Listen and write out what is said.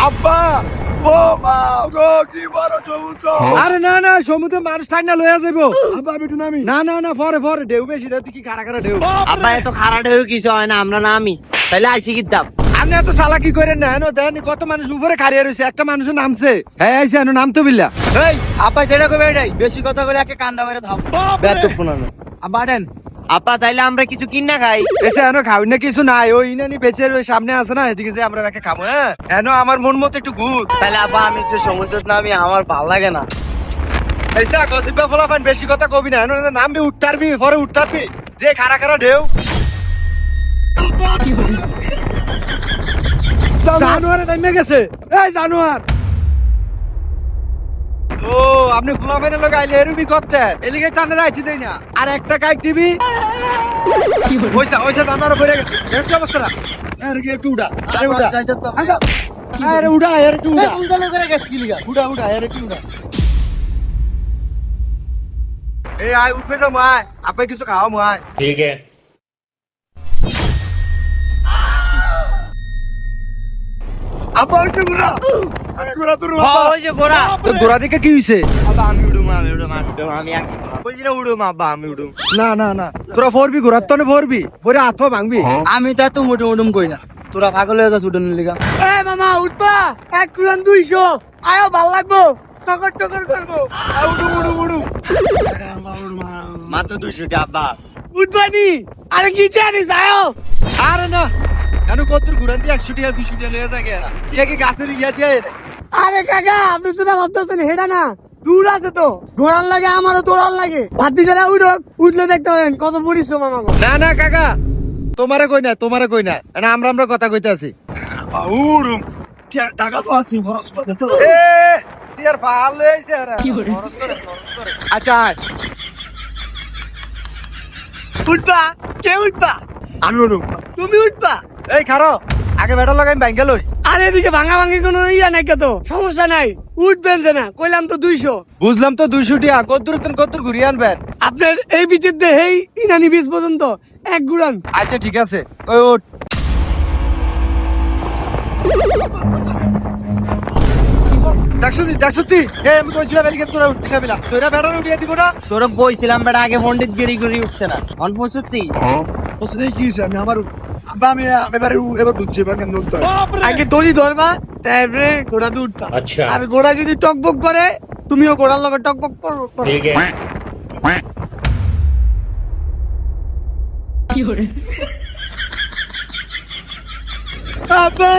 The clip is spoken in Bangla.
আব্বা ও মা গো কি বড় সমুদ্র। আরে না না সমুদ্রে মানুষ থাক না লইয়া যাবো। আব্বা আমি একটু নামি। না না না পরে পরে ঢেউ বেশি দেও, তুই কি খারা খারা ঢেউ। আব্বা এত খারাপ হয়ে কিছু হয় না, আমরা নামি তাহলে আইসি কিতাম। আপনি এত চালাকি করেন না, এনো দেন কত মানুষ উপরে খাড়িয়ে রয়েছে, একটা মানুষের নামছে। হ্যাঁ আইসে এনো নামতো বিল্লা। এই আব্বা সেটা কবে এটাই বেশি কথা বলে একে কান্ডা মেরে থাম। বেদপুনা আব্বা দেন। আব্বা তাইলে আমরা কিছু কিনা খাই। এসে এনো খাওয়াই না কিছু নাই, ওই ইনানি বেচের ওই সামনে আছে না, এদিকে যে আমরা একে খাবো। হ্যাঁ এনো আমার মন মতো একটু ঘুর। তাহলে আব্বা আমি যে সমুদ্র নামি আমার ভালো লাগে না। এইসা গসিপা ফলাফান বেশি কথা কবি না, এনো নামবি উঠতারবি পরে উঠতারবি যে খারা খারা ঢেউ। জানুয়ারে নেমে গেছে। এই জানুয়ার ও আপনি ফুলাফানের লোক আইলে এরুমি করতে এলিগে টানে রাইতে দেই না, আর একটা কাইক দিবি ওইসা ওইসা জানুয়ারে পড়ে গেছে। দেখতে অবস্থা না আরে কি একটু উড়া, আরে উড়া আরে উড়া আরে একটু উড়া উড়া উড়া আরে একটু উড়া। এই আয় উঠবে যা মায়, আপনি কিছু খাওয়া মায়। ठीक है। আব্বা ওই যে ঘোড়া, আমি ঘোড়া তুলবো। হ্যাঁ, ওই যে গোড়া। তো গোড়া দিকে কি হইছে? আব্বা আমি উড়ুম আমি আর কি করব? বলছি না উড়ুম আব্বা আমি উড়ুম। না না না তোরা ফোরবি ঘোরার তনে ফোরবি পরে হাত পা ভাঙবি। আমি তা তো মুডুম উডুম কই না, তোরা পাগল হয়ে যাস উডুন লিগা। এ মামা উঠবা, 1 কুরান 200 আয়ো ভাল লাগবো, টকর টকর করবো। উড়ু উড়ু উড়ু। মাত্র 200 টাকা আব্বা। উঠবানি আরে কি জানিস আয়ো। আরে না এনো কত ঘুরান দিয়ে 100 টাকা 200 টাকা লয়ে যায় এরা, ঠিক কি গাছের ইয়া দিয়ে। আরে কাকা আপনি তো না ভাবতেছেন হেডা না দূর আছে তো, ঘোড়ার লাগে আমারও দৌড়ার লাগে। ভাতি যারা উঠলে দেখতে পারেন কত পরিশ্রম আমার। না না কাকা তোমারে কই না না আমরা আমরা কথা কইতে আছি। আব্বা উড়ুম। টাকা তো আছে খরচ করতে তো। এ টিয়ার ফাল লইছে এরা খরচ করে। আচ্ছা আয়। উঠবা কে উঠবা? আমি উড়ুম। তুমি উঠবা? এই খারো আগে বেটা লাগাই ব্যাংকে লই। আরে এদিকে ভাঙা ভাঙি কোনো ইয়া নাই তো, সমস্যা নাই, উঠবেন যে না কইলাম তো 200। বুঝলাম তো 200 টাকা কত ঘুরিয়ে আনবেন। আপনার এই বিচের দেহেই ইনানি বীজ পর্যন্ত 1 গুড়ান। আচ্ছা ঠিক আছে ওই ওঠ। দেখছো তুই আমি কইছিলাম এদিকে তোরা উঠতে খাবি না, তোরা বেটা উঠিয়ে দিব না। তোরা কইছিলাম বেটা আগে পণ্ডিত গিরি গিরি উঠছে না অন পঁয়ষট্টি। বসে দেখি কি হইছে, আমি আমার আব্বা আমি এবারে এবার বুঝছি এবার কেন উঠতে হয়। আগে দড়ি ধরবা তারপরে ঘোড়া দিয়ে উঠবা। अच्छा আর ঘোড়া যদি টকবক করে তুমিও ঘোড়ার লগে টকবক করো। ठीक है। আব্বা